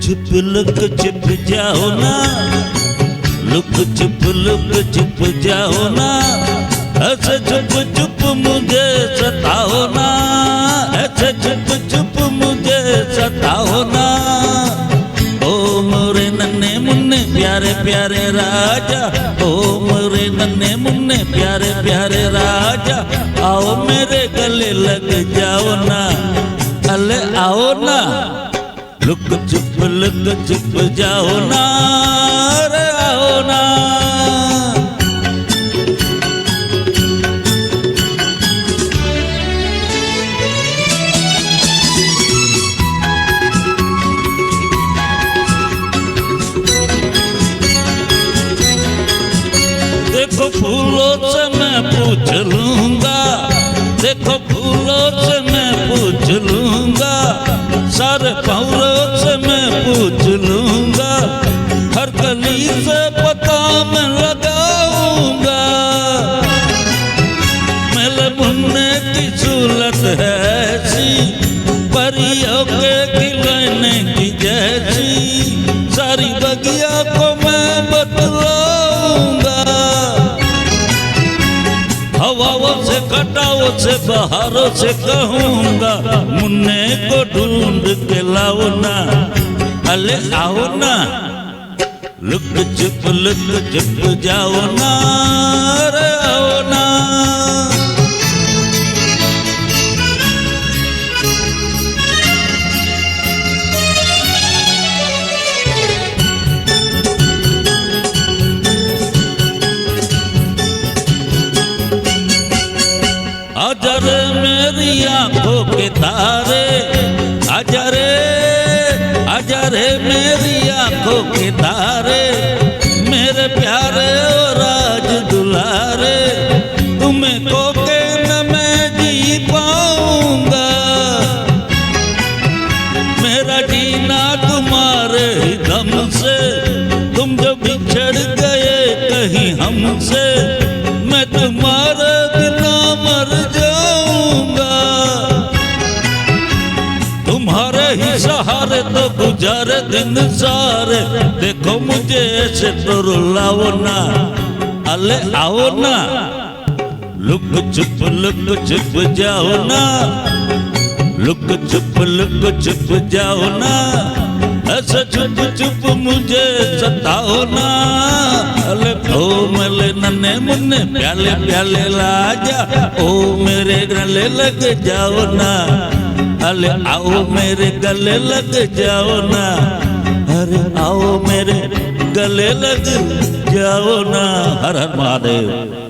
Look छिप जाओ ना, लुक छिप जाओ ना, ऐसे चुप चुप मुझे सताओ ना, ऐसे चुप चुप मुझे सताओ ना। ओ मोरे नन्हे मुन्ने प्यारे प्यारे राजा, ओ मोरे नन्हे मुन्ने प्यारे प्यारे राजा, आओ मेरे गले लग जाओ ना, अले आओ ना। लुक छुप जाओ ना, रे आओ ना। देखो फूलों से मैं पूछ लूंगा, देखो फूलों से मैं पूछ लूंगा, सारे पौरों से मैं पूछ लूंगा, हर गली से पता मैं लगाऊंगा। मेरे मुन्ने की सूरत है ऐसी, परियों के खिलौने की जैसी, सारी बगिया को मैं बतलाऊंगा। हवाओं से घटाओं से बहारों से कहूंगा, मुन्ने को ढूंढ के लाओ ना, अले आओ ना। लुक छिप जाओ ना, रे आओ ना। आजा रे मेरी आंखों के तारे, आजा रे मेरी आंखों के तारे, मेरे प्यारे और राज दुलारे, तुम्हें खो के न मैं जी पाऊंगा। मेरा जीना तुम्हारे ही दम से, तुम जो बिछड़ गए कहीं हमसे, मैं तुम्हारे बिना मर जाऊंगा। तुम्हारे ही सहारे तो गुजारे दिन सारे, देखो मुझे ऐसे तो रुलाओ ना, अले आओ ना। लुक छुप जाओ ना, लुक छुप जाओ ना, ऐसे चुप चुप मुझे सताओ ना। अले ओ मेरे नन्हे मुन्ने प्याले प्याले राजा, ओ मेरे गले लग जाओ ना, अले आओ मेरे गले लग जाओ ना, अरे आओ मेरे गले लग जाओ ना। हर हर महादेव।